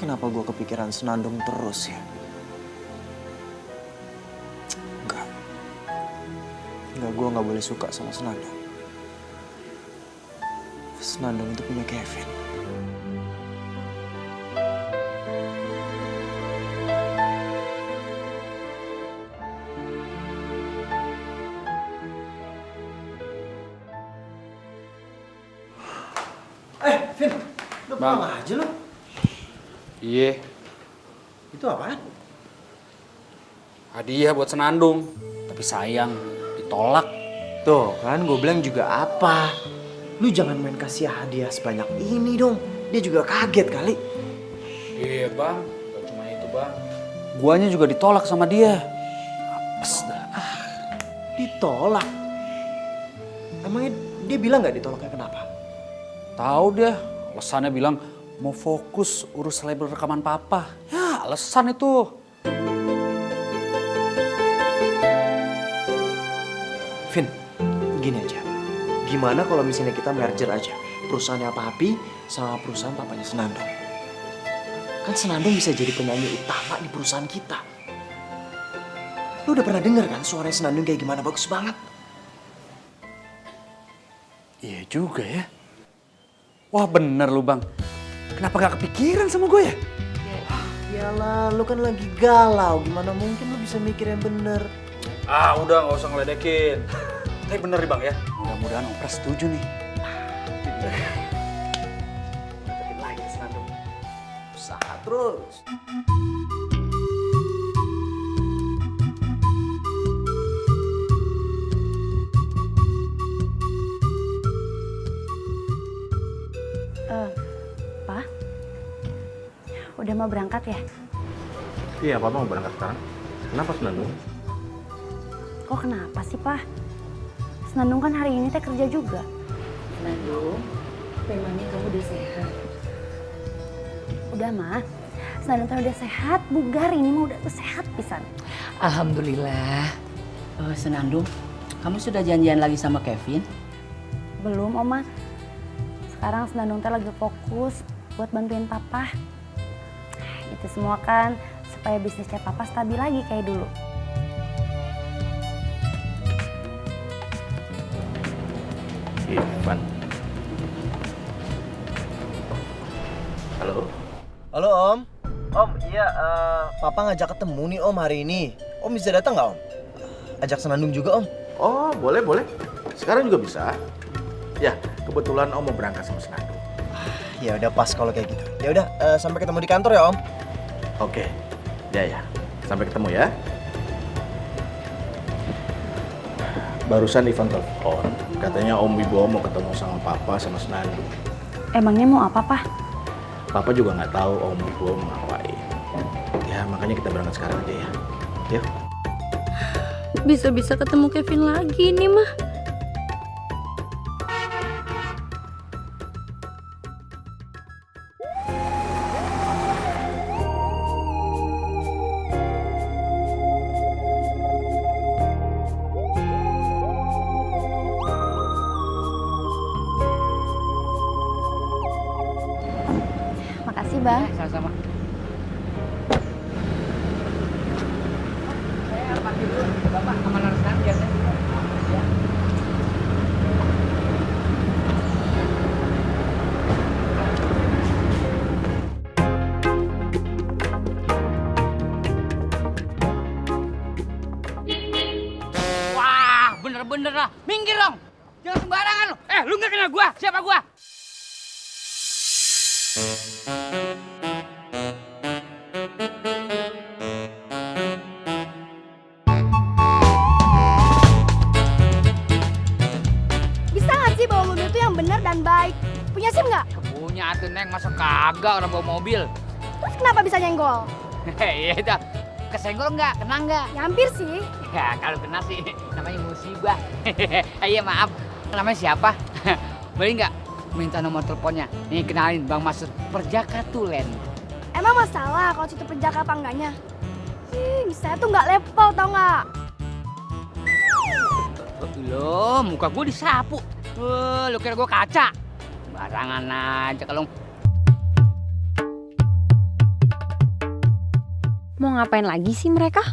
kenapa gue kepikiran Senandung terus ya? Enggak. Enggak, gue nggak boleh suka sama Senandung. Senandung itu punya Kevin. Vin, udah pulang aja lu? Iya, Itu apaan? hadiah buat Senandung. Tapi sayang, ditolak. Tuh kan gue bilang juga apa? Lu jangan main kasih hadiah sebanyak ini dong. Dia juga kaget kali. Iya bang, gak cuma itu bang. Guanya juga ditolak sama dia. Apes dah. Ditolak? Emangnya dia bilang gak ditolaknya kenapa? Tahu dia, alasannya bilang mau fokus urus label rekaman papa. Ya alasan itu. Vin, gini aja. Gimana kalau misalnya kita merger aja perusahaannya Papi sama perusahaan papanya Senandung? Kan Senandung bisa jadi penyanyi utama di perusahaan kita. Lu udah pernah denger kan suaranya Senandung kayak gimana? Bagus banget. Iya juga ya. Wah bener lu bang. Kenapa gak kepikiran sama gue ya? Yalah, lu kan lagi galau. Gimana mungkin lu bisa mikir yang bener? Ah udah gak usah ngeledekin. Tapi bener nih bang ya. Mudah-mudahan Oprah setuju nih. Deketin lagi Senandung. Usaha terus. Pa, udah mau berangkat ya? Iya, Papa mau berangkat sekarang. Kenapa Senandung? Kok kenapa sih, Pa? Senandung kan hari ini teh kerja juga. Senandung, memangnya kamu udah sehat? Udah, Ma. Senandung teh udah sehat, bugar ini mah udah sehat pisan. Alhamdulillah. Senandung, kamu sudah janjian lagi sama Kevin? Belum, Oma. Sekarang Senandung teh lagi fokus buat bantuin Papa. Itu semua kan supaya bisnisnya Papa stabil lagi kayak dulu. Ivan. Halo? Halo Om. Om, iya, Papa ngajak ketemu nih Om hari ini. Om bisa datang nggak Om? Ajak Senandung juga Om. Oh, boleh, boleh. Sekarang juga bisa. Ya, kebetulan Om mau berangkat sama Senandung. Ya udah pas kalau kayak gitu. Ya udah, sampai ketemu di kantor ya Om. Oke. Ya. Sampai ketemu ya. Barusan Ivan telepon. Katanya Om Wibowo mau ketemu sama Papa sama Senandung. Emangnya mau apa, Pa? Papa juga nggak tahu Om Wibowo mau ngapain. Ya, makanya kita berangkat sekarang aja ya. Yuk. Bisa-bisa ketemu Kevin lagi nih, mah. Makasih, Bang. Sama-sama. Saya parkir dulu. Bapak kemana sekarang biasanya? Ya. Wah, bener-bener lah. Minggir dong. Jangan sembarangan lo. Lu nggak kenal gua. Siapa gua? Bisa nggak sih bawa mobil itu yang benar dan baik? Punya SIM nggak? Punya tuh Neng, masa kagak orang bawa mobil? Terus kenapa bisa nyenggol? Iya dah. Kesenggol nggak? Kena nggak? Ya hampir sih. Ya kalau kena sih namanya musibah. Iya maaf. Namanya siapa? Boleh nggak minta nomor teleponnya? Nih kenalin Bang Masud Perjaka Tulen. Emang masalah kalau situ penjaka apa enggaknya? Saya tuh nggak level tau nggak? Loh, muka gue disapu. Lu kira gue kaca? Barangan aja kalau Mau ngapain lagi sih mereka?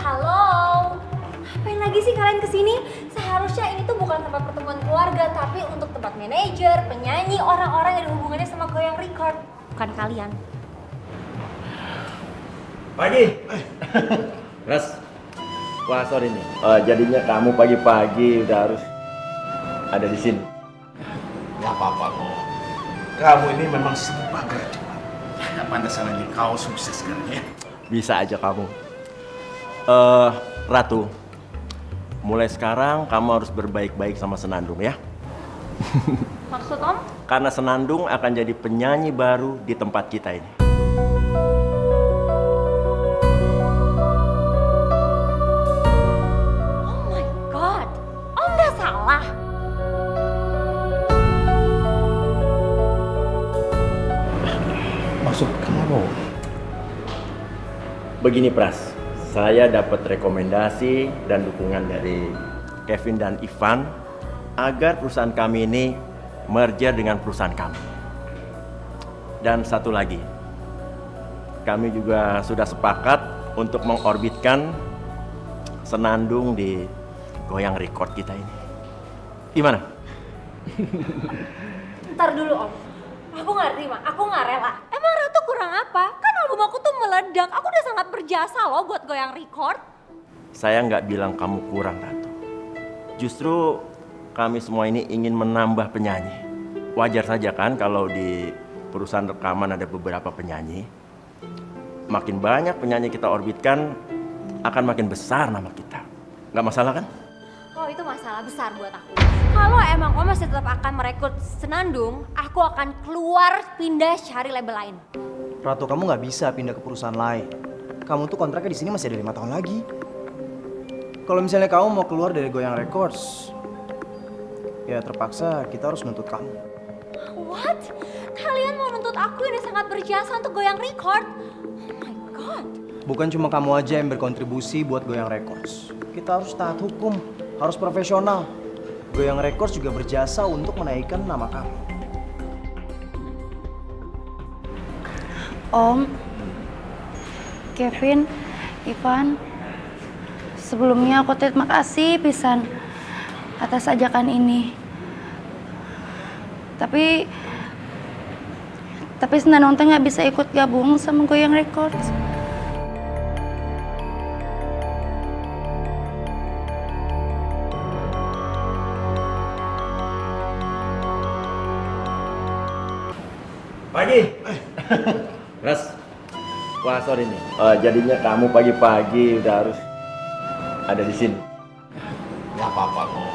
Halo, ngapain lagi sih kalian kesini? Seharusnya ini tuh bukan tempat pertemuan keluarga, tapi untuk tempat manajer, penyanyi, orang-orang yang ada hubungannya sama Goyang Record. Bukan kalian. Pagi. Ras. Wah, sorry nih. Jadinya kamu pagi-pagi udah harus ada di sini. Gak apa-apa kok. Kamu ini memang sebagai juara. Pantesan aja kau sukses sekarang ya. Bisa aja kamu. Ratu. Mulai sekarang kamu harus berbaik-baik sama Senandung ya. Maksud Om? Karena Senandung akan jadi penyanyi baru di tempat kita ini. Oh my god, Om gak salah. Maksud kamu? Begini Pras, saya dapat rekomendasi dan dukungan dari Kevin dan Ivan agar perusahaan kami ini merger dengan perusahaan kamu. Dan satu lagi, kami juga sudah sepakat untuk mengorbitkan Senandung di Goyang Record kita ini. Gimana? Ntar dulu Om, aku gak terima, aku gak rela. Emang Ratu kurang apa? Kan album aku tuh meledak, aku udah sangat berjasa loh buat Goyang Record. Saya nggak bilang kamu kurang, Ratu. Justru kami semua ini ingin menambah penyanyi. Wajar saja kan kalau di perusahaan rekaman ada beberapa penyanyi. Makin banyak penyanyi kita orbitkan, akan makin besar nama kita. Nggak masalah kan? Oh itu masalah besar buat aku. Kalau emang Om masih tetap akan merekrut Senandung, aku akan keluar pindah cari label lain. Ratu, kamu nggak bisa pindah ke perusahaan lain. Kamu tuh kontraknya di sini masih ada 5 tahun lagi. Kalau misalnya kamu mau keluar dari Goyang Records, ya terpaksa kita harus nuntut kamu. What? Kalian mau nuntut aku yang udah sangat berjasa untuk Goyang Record? Oh my god. Bukan cuma kamu aja yang berkontribusi buat Goyang Records. Kita harus taat hukum, harus profesional. Goyang Records juga berjasa untuk menaikkan nama kamu. Om, Kevin, Ivan, sebelumnya aku terima kasih pisan atas ajakan ini. Tapi Senandung teh nggak bisa ikut gabung sama Goyang Records. Pagi. Ras. Wah, sorry nih. Jadinya kamu pagi-pagi udah harus ada di sini. Gak apa-apa kok.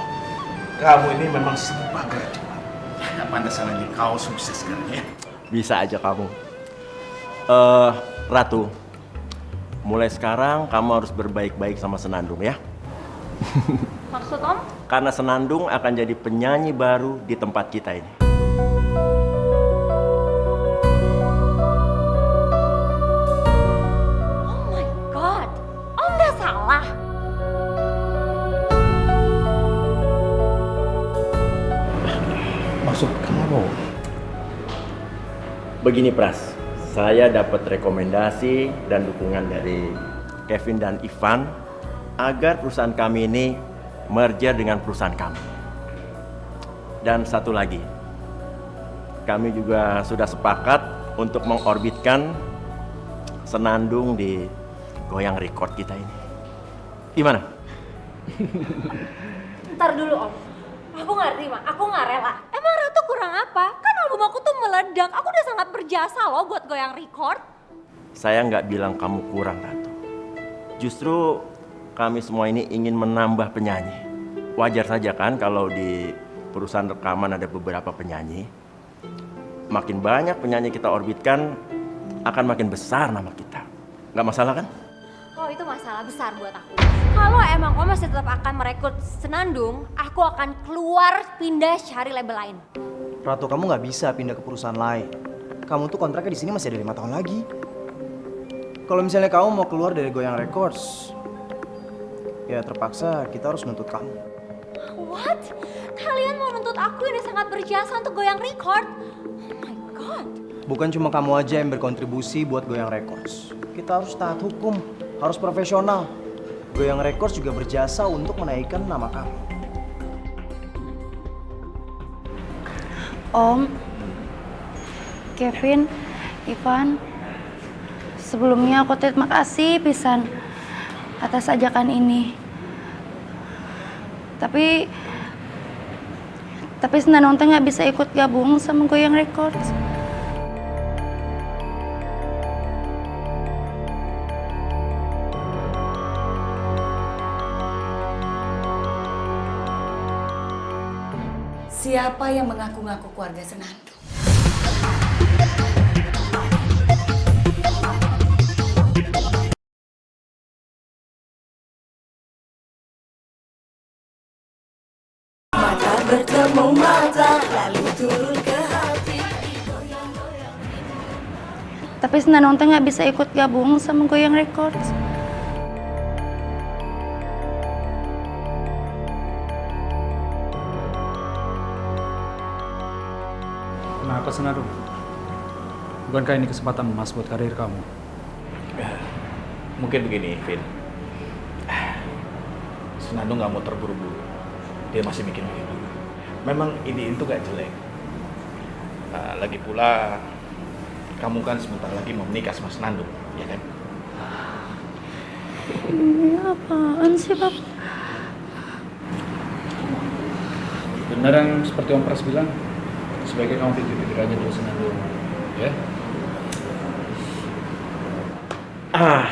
Kamu ini memang sebagai juara. Pantesan aja kau sukses sekarang ya. Bisa aja kamu. Ratu. Mulai sekarang kamu harus berbaik-baik sama Senandung ya. Maksud Om? Karena Senandung akan jadi penyanyi baru di tempat kita ini. Oh my god, Om gak salah. Maksud kamu? Begini Pras, saya dapat rekomendasi dan dukungan dari Kevin dan Ivan agar perusahaan kami ini merger dengan perusahaan kamu. Dan satu lagi, kami juga sudah sepakat untuk mengorbitkan Senandung di Goyang Record kita ini. Gimana? Ntar dulu Om, aku gak terima, aku gak rela. Emang Ratu kurang apa? Kan album aku tuh meledak, aku udah sangat berjasa loh buat Goyang Record. Saya nggak bilang kamu kurang, Ratu. Justru kami semua ini ingin menambah penyanyi. Wajar saja kan kalau di perusahaan rekaman ada beberapa penyanyi. Makin banyak penyanyi kita orbitkan, akan makin besar nama kita. Nggak masalah kan? Oh itu masalah besar buat aku. Kalau emang Om masih tetap akan merekrut Senandung, aku akan keluar pindah cari label lain. Ratu, kamu nggak bisa pindah ke perusahaan lain. Kamu tuh kontraknya di sini masih ada 5 tahun lagi. Kalau misalnya kamu mau keluar dari Goyang Records, ya terpaksa kita harus nuntut kamu. What? Kalian mau nuntut aku yang udah sangat berjasa untuk Goyang Record? Oh my god. Bukan cuma kamu aja yang berkontribusi buat Goyang Records. Kita harus taat hukum, harus profesional. Goyang Records juga berjasa untuk menaikkan nama kamu. Om, Kevin, Ivan, sebelumnya aku terima kasih pisan atas ajakan ini. Tapi Senanung teh nggak bisa ikut gabung sama Goyang Records. Siapa yang mengaku-ngaku keluarga Senandung? Mata bertemu mata, lalu turun ke hati. Tapi Senanung teh nggak bisa ikut gabung sama Goyang Records. Kenapa Senandung? Bukankah ini kesempatan emas buat karir kamu? Mungkin begini, Vin. Senandung nggak mau terburu-buru. Dia masih mikir-mikir dulu. Memang ini itu gak jelek. Lagi pula, kamu kan sebentar lagi mau menikah sama Senandung, ya kan? Ini apaan sih, Pap? Benar yang seperti Om Pras bilang, sebaiknya kamu pikir-pikir aja dulu Senandung, ya?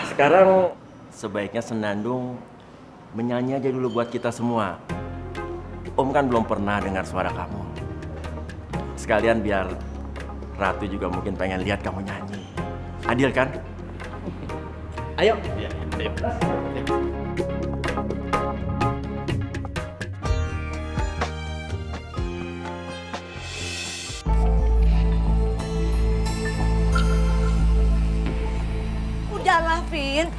Sekarang sebaiknya Senandung menyanyi aja dulu buat kita semua. Om kan belum pernah dengar suara kamu. Sekalian biar Ratu juga mungkin pengen lihat kamu nyanyi. Adil kan? Ayo. Ya, ayo. Udahlah, Vin.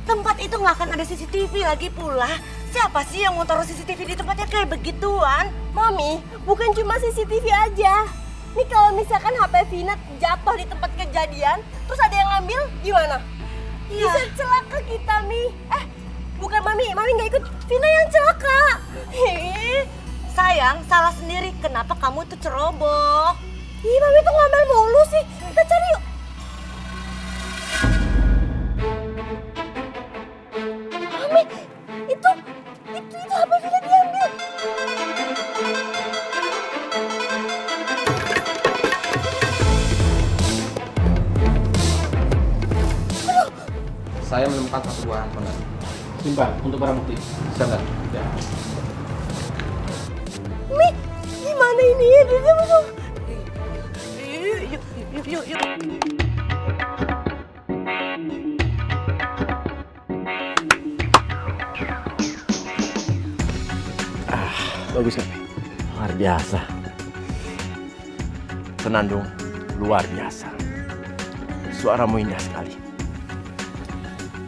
Tempat itu nggak akan ada CCTV lagi pula. Siapa sih yang mau taruh CCTV di tempatnya kayak begituan? Mami, bukan cuma CCTV aja. Nih kalau misalkan HP Vina jatuh di tempat kejadian, terus ada yang ngambil, gimana? Iya. Bisa celaka kita, Mi. Bukan Mami nggak ikut, Vina yang celaka. Sayang, salah sendiri. Kenapa kamu tuh ceroboh? Ih, Mami tuh ngomel mulu sih. Kita cari yuk. Mami, itu HP Vina diambil. Saya menemukan satu buah handphone. Simpan untuk barang bukti. Silakan. Ya. Mi, gimana ini? Dia masuk. Yuk. Bagus kan? Luar biasa. Senandung, luar biasa. Suaramu indah sekali.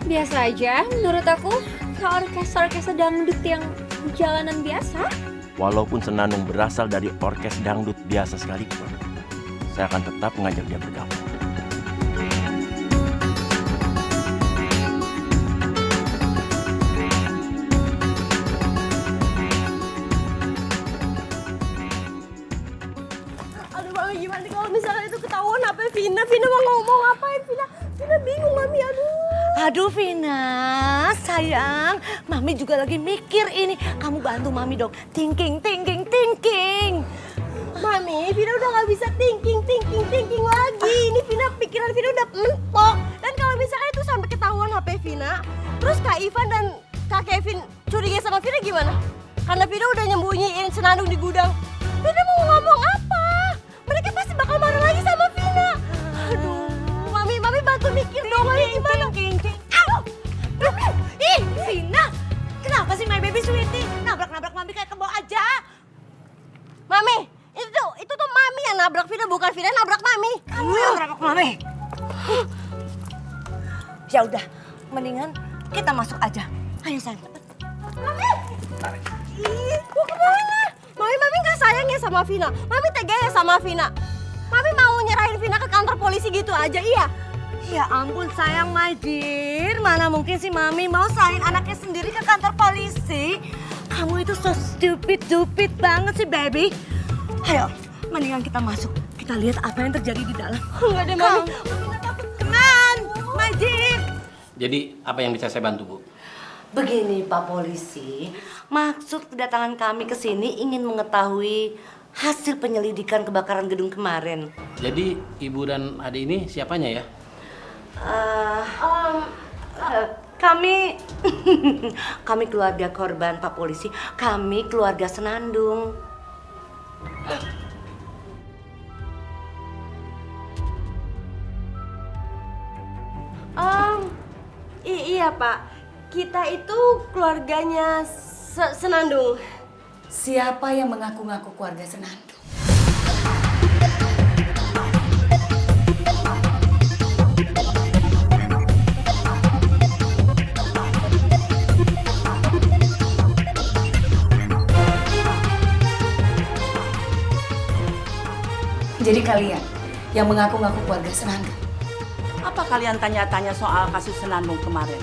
Biasa aja menurut aku. Kayak orkestra dangdut yang jalanan biasa. Walaupun Senandung berasal dari orkes dangdut biasa sekalipun, saya akan tetap mengajak dia bergabung. Aduh, Mami, gimana kalau misalkan itu ketahuan HP Vina? Vina mau ngomong ngapain? Vina bingung, Mami. Aduh, Vina, sayang. Mami juga lagi mikir ini. Kamu bantu Mami dong. Thinking. Mami, Vina udah gak bisa thinking lagi. Ini pikiran Vina udah mentok. Dan kalau misalkan itu sampai ketahuan HP Vina, terus Kak Ivan dan Kak Kevin curiga sama Vina gimana? Karena Vina udah nyembunyiin Senandung di gudang. Vina mau ngomong apa? Mereka pasti bakal marah lagi sama Vina. Aduh, Mami bantu mikir dong. Mami gimana? Ih, Vina, kenapa sih my baby sweetie? Nabrak Mami kayak kebawa aja. Mami, itu tuh Mami yang nabrak Vina, bukan Vina yang nabrak Mami. Kamu yang nabrak Mami. Ya udah, mendingan kita masuk aja. Ayo sayang. Mami! Ih, mau kemana? Mami nggak sayang ya sama Vina. Mami tega ya sama Vina. Mami maunya nyerahin Vina ke kantor polisi gitu aja, iya? Ya ampun sayang my dear, mana mungkin si Mami mau serahin anaknya sendiri ke kantor polisi? Kamu itu so stupid banget sih baby. Ayo, mendingan kita masuk. Kita lihat apa yang terjadi di dalam. Enggak deh, Mami. Come on, my dear. Jadi apa yang bisa saya bantu, Bu? Begini Pak Polisi, maksud kedatangan kami ke sini ingin mengetahui hasil penyelidikan kebakaran gedung kemarin. Jadi ibu dan adik ini siapanya ya? Kami kami keluarga korban Pak Polisi. Kami keluarga Senandung. Iya Pak, kita itu keluarganya Senandung. Siapa yang mengaku-ngaku keluarga Senandung? Jadi kalian yang mengaku-ngaku keluarga Senandung. Apa kalian tanya-tanya soal kasus Senandung kemarin?